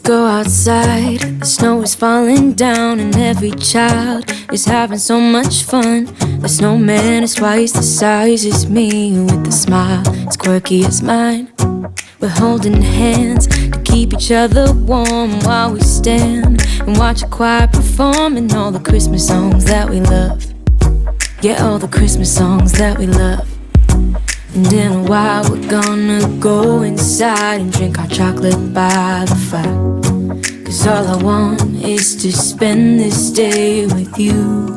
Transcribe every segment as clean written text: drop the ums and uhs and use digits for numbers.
go outside, the snow is falling down and every child is having so much fun. The snowman is twice the size as me, with a smile as quirky as mine. We're holding hands to keep each other warm while we stand and watch a choir performing all the Christmas songs that we love. Yeah, all the Christmas songs that we love. And in a while we're gonna go inside and drink our chocolate by the fire. 'Cause all I want is to spend this day with you.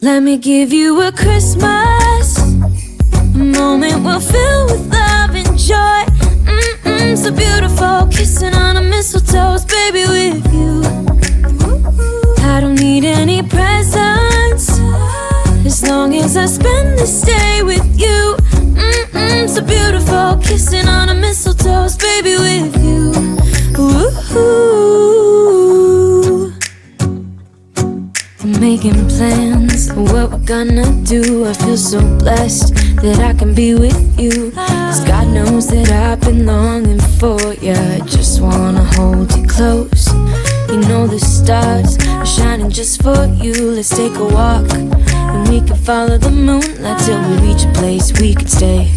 Let me give you a Christmas, a moment we'll fill with love and joy. So beautiful, kissing on a mistletoe, baby, with you. I don't need any presents, as long as I spend this day with you. So beautiful, kissing on a mistletoe, baby, with you. Ooh. I'm making plans of what we're gonna do. I feel so blessed that I can be with you, 'cause God knows that I've been longing for you. I just wanna hold you close. You know the stars are shining just for you. Let's take a walk and we can follow the moonlight till we reach a place we can stay.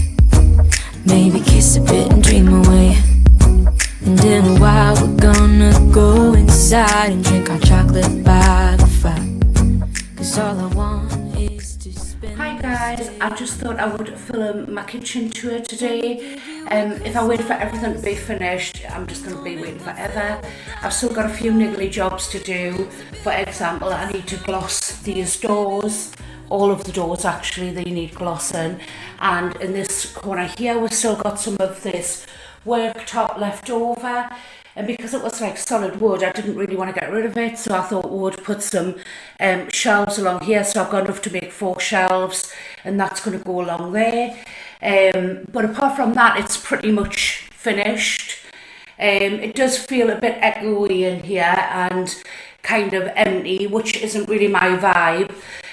Maybe kiss a bit and dream away. And in a while we're gonna go inside and drink our chocolate by the fire. 'Cause all I want is to spend. Hi guys, I just thought I would film my kitchen tour today. If I wait for everything to be finished, I'm just going to be waiting forever. I've still got a few niggly jobs to do. For example, I need to gloss these doors. All of the doors actually, they need glossing. And in this corner here, we've still got some of this worktop left over. And because it was like solid wood, I didn't really want to get rid of it, so I thought we would put some shelves along here. So I've got enough to make 4 shelves, and that's going to go along there. But apart from that, it's pretty much finished. It does feel a bit echoey in here and kind of empty, which isn't really my vibe.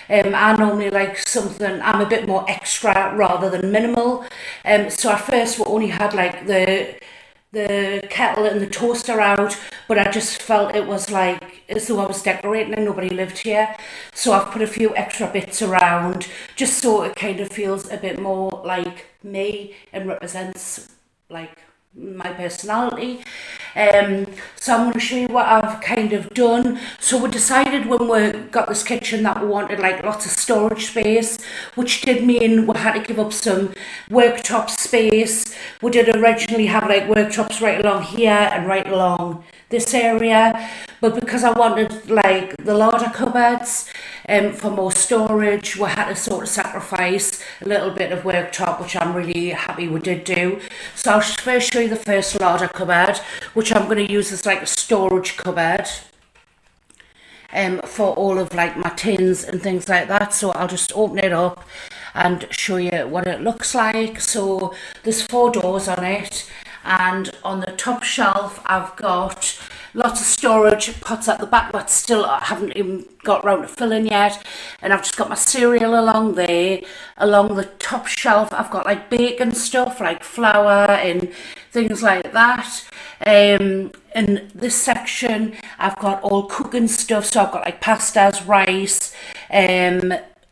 I normally like something, I'm a bit more extra rather than minimal. So at first we only had like the kettle and the toaster out, but I just felt it was like as though I was decorating and nobody lived here. So I've put a few extra bits around just so it kind of feels a bit more like me and represents like my personality. So I'm going to show you what I've kind of done. So we decided when we got this kitchen that we wanted like lots of storage space, which did mean we had to give up some worktop space. We did originally have like worktops right along here and right along this area, but because I wanted like the larger cupboards for more storage, we had to sort of sacrifice a little bit of worktop, which I'm really happy we did do. So I'll first show you the first larger cupboard, which I'm going to use as like a storage cupboard for all of like my tins and things like that. So I'll just open it up and show you what it looks like. So there's 4 doors on it, and on the top shelf I've got lots of storage pots at the back that still I haven't even got round to filling yet, and I've just got my cereal along there. Along the top shelf I've got like baking stuff like flour and things like that. In this section I've got all cooking stuff, so I've got like pastas, rice,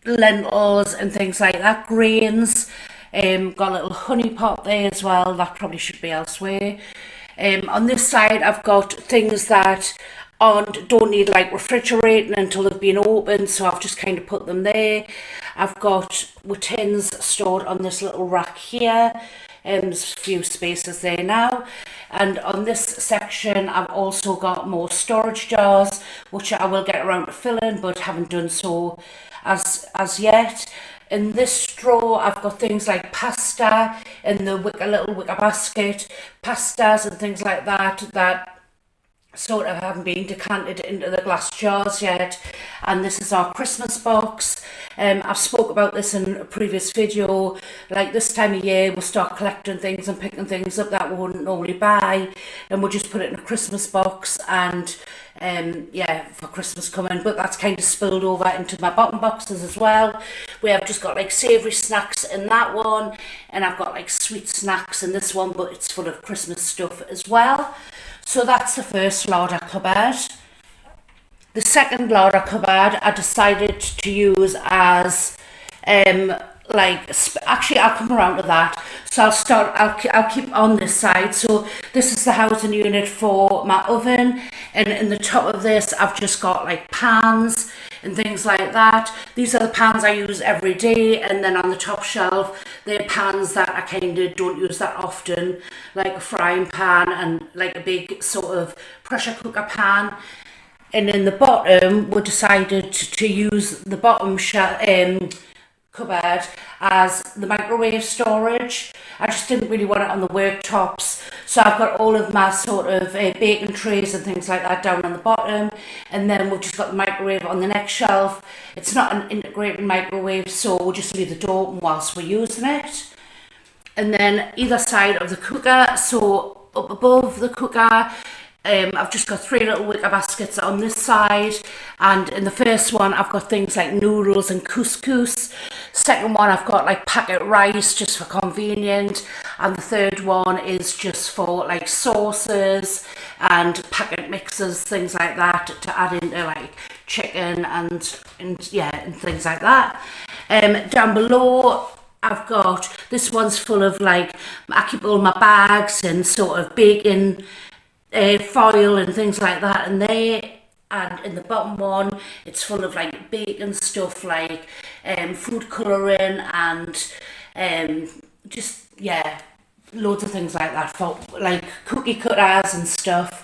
lentils and things like that, grains. Got a little honey pot there as well, that probably should be elsewhere. On this side I've got things that don't need like refrigerating until they've been opened, so I've just kind of put them there. I've got tins stored on this little rack here, there's a few spaces there now. And on this section I've also got more storage jars, which I will get around to filling but haven't done so as yet. In this drawer I've got things like pasta in the little wicker basket, pastas and things like that sort of haven't been decanted into the glass jars yet. and this is our Christmas box. I've spoke about this in a previous video. Like this time of year we'll start collecting things and picking things up that we wouldn't normally buy, and we'll just put it in a Christmas box, and yeah, for Christmas coming. But that's kind of spilled over into my bottom boxes as well, where I've just got like savoury snacks in that one, and I've got like sweet snacks in this one, but it's full of Christmas stuff as well. So that's the first larder cupboard. The second larder cupboard I decided to use as actually I'll come around to that. So I'll keep on this side. So this is the housing unit for my oven, and in the top of this I've just got like pans and things like that. These are the pans I use every day, and then on the top shelf they're pans that I kind of don't use that often, like a frying pan and like a big sort of pressure cooker pan. And in the bottom, we decided to use the bottom cupboard as the microwave storage. I just didn't really want it on the worktops, so I've got all of my sort of baking trays and things like that down on the bottom, and then we've just got the microwave on the next shelf. It's not an integrated microwave, so we'll just leave the door open whilst we're using it. And then either side of the cooker, so up above the cooker, I've just got 3 little wicker baskets on this side, and in the first one I've got things like noodles and couscous. Second one I've got like packet rice just for convenient, and the third one is just for like sauces and packet mixes, things like that, to add into like chicken and things like that. Down below I've got, this one's full of like, I keep all my bags and sort of baking foil and things like that in there. And in the bottom one it's full of like baking stuff, like food colouring and just loads of things like that, for like cookie cutters and stuff.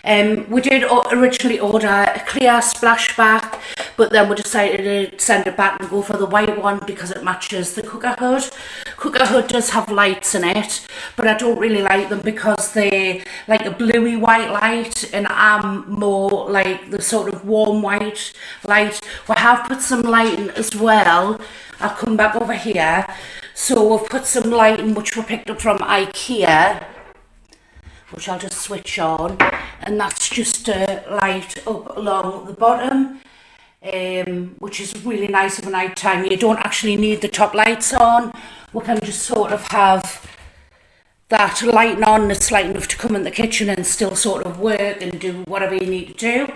We did originally order a clear splashback, but then we decided to send it back and go for the white one because it matches the cooker hood. Cooker hood does have lights in it, but I don't really like them because they're like a bluey white light, and I'm more like the sort of warm white light. We have put some lighting as well. I'll come back over here. So we've put some lighting which we picked up from IKEA, which I'll just switch on, and that's just a light up along the bottom, which is really nice of a night time. You don't actually need the top lights on. We can just sort of have that lighting on. It's light enough to come in the kitchen and still sort of work and do whatever you need to do.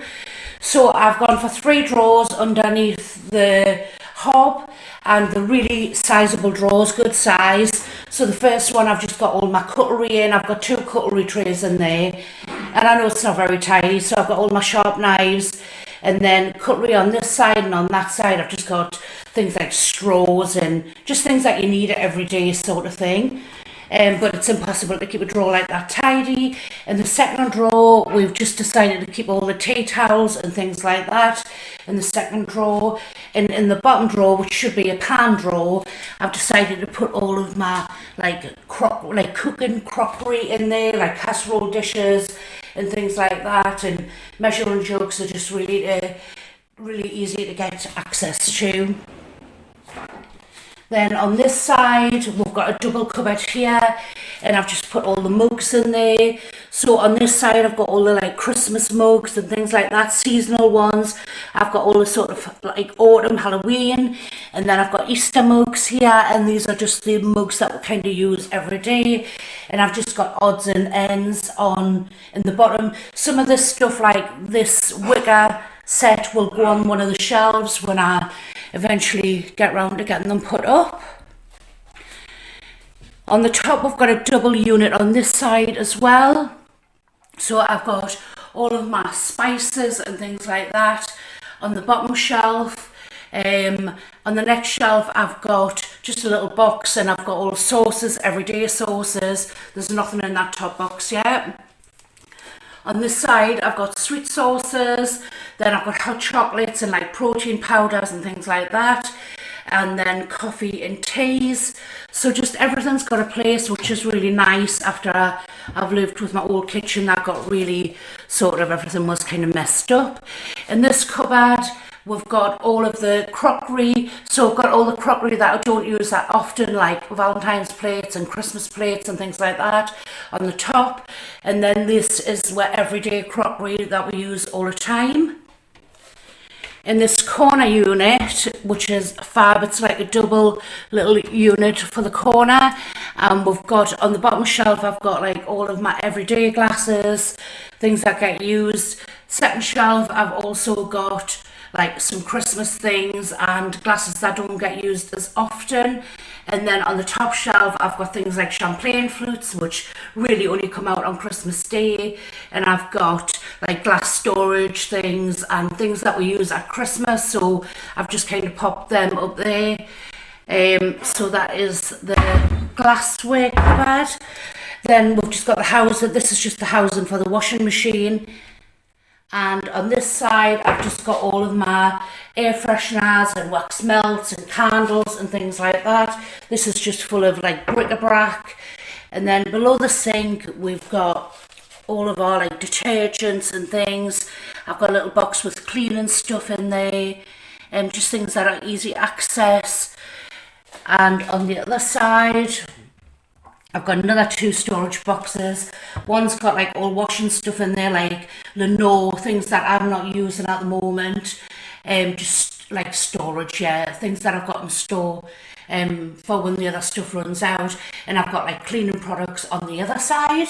So I've gone for 3 drawers underneath the hob, and the really sizable drawers, good size. So the first one I've just got all my cutlery in. I've got 2 cutlery trays in there, and I know it's not very tidy, so I've got all my sharp knives, and then cutlery on this side, and on that side I've just got things like straws and just things that you need every day sort of thing. But it's impossible to keep a drawer like that tidy. In the second drawer, we've just decided to keep all the tea towels and things like that in the second drawer. And in the bottom drawer, which should be a pan drawer, I've decided to put all of my cooking crockery in there, like casserole dishes and things like that. And measuring jugs are just really easy to get access to. Then on this side, we've got a double cupboard here, and I've just put all the mugs in there. So on this side, I've got all the like Christmas mugs and things like that, seasonal ones. I've got all the sort of like autumn, Halloween, and then I've got Easter mugs here, and these are just the mugs that we kind of use every day. And I've just got odds and ends on in the bottom. Some of this stuff, like this wicker set, will go on one of the shelves when I eventually get round to getting them put up. On the top, we've got a double unit on this side as well. So I've got all of my spices and things like that on the bottom shelf. On the next shelf, I've got just a little box, and I've got all the sauces, everyday sauces. There's nothing in that top box yet. On this side, I've got sweet sauces, then I've got hot chocolates and like protein powders and things like that, and then coffee and teas. So just everything's got a place, which is really nice. After I've lived with my old kitchen that got really sort of, everything was kind of messed up. In this cupboard, We've got all of the crockery, so I've got all the crockery that I don't use that often, like Valentine's plates and Christmas plates and things like that on the top. And then this is where everyday crockery that we use all the time. In this corner unit, which is fab, it's like a double little unit for the corner, and we've got on the bottom shelf, I've got like all of my everyday glasses, things that get used. Second shelf, I've also got like some Christmas things and glasses that don't get used as often. And then on the top shelf, I've got things like champagne flutes, which really only come out on Christmas Day. And I've got like glass storage things and things that we use at Christmas. So I've just kind of popped them up there. So that is the glassware cupboard. Then we've just got the housing. This is just the housing for the washing machine. And on this side, I've just got all of my air fresheners and wax melts and candles and things like that. This is just full of like bric-a-brac. And then below the sink, we've got all of our like detergents and things. I've got a little box with cleaning stuff in there, and just things that are easy access. And on the other side, I've got another 2 storage boxes. One's got like all washing stuff in there, like Leno, things that I'm not using at the moment. Just like storage, yeah, things that I've got in store for when the other stuff runs out. And I've got like cleaning products on the other side.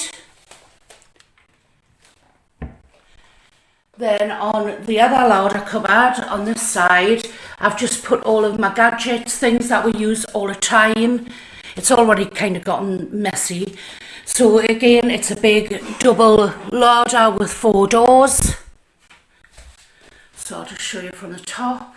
Then on the other larder cupboard on this side, I've just put all of my gadgets, things that we use all the time. It's already kind of gotten messy. So again, it's a big double larder with 4 doors. So I'll just show you from the top.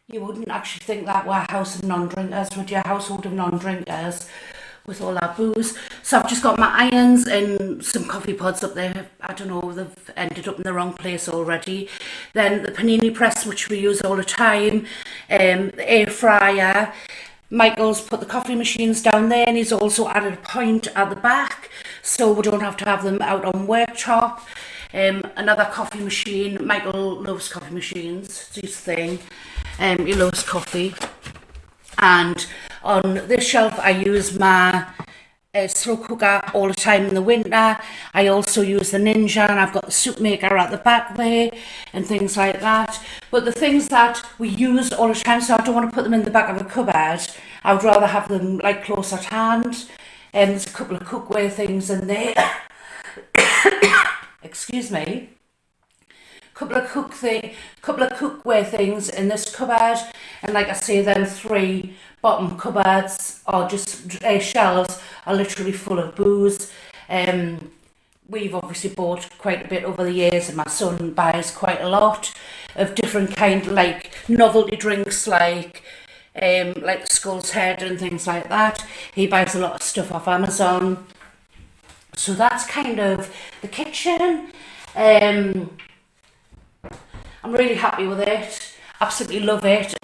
You wouldn't actually think that we're a house of non-drinkers, would you? A household of non-drinkers with all our booze. So I've just got my irons and some coffee pods up there. I don't know, they've ended up in the wrong place already. Then the panini press, which we use all the time, the air fryer. Michael's put the coffee machines down there, and he's also added a point at the back, so we don't have to have them out on worktop. Another coffee machine. Michael loves coffee machines, it's his thing. He loves coffee. And on this shelf, I use my slow cooker all the time in the winter. I also use the Ninja, and I've got the soup maker at the back there and things like that. But the things that we use all the time, so I don't want to put them in the back of a cupboard. I would rather have them like close at hand. And there's a couple of cookware things in there. Excuse me. Couple of cookware things in this cupboard, and like I say, them 3 bottom cupboards or just shelves are literally full of booze. We've obviously bought quite a bit over the years, and my son buys quite a lot of different kind, like novelty drinks, like Skull's Head and things like that. He buys a lot of stuff off Amazon. So that's kind of the kitchen. I'm really happy with it. Absolutely love it.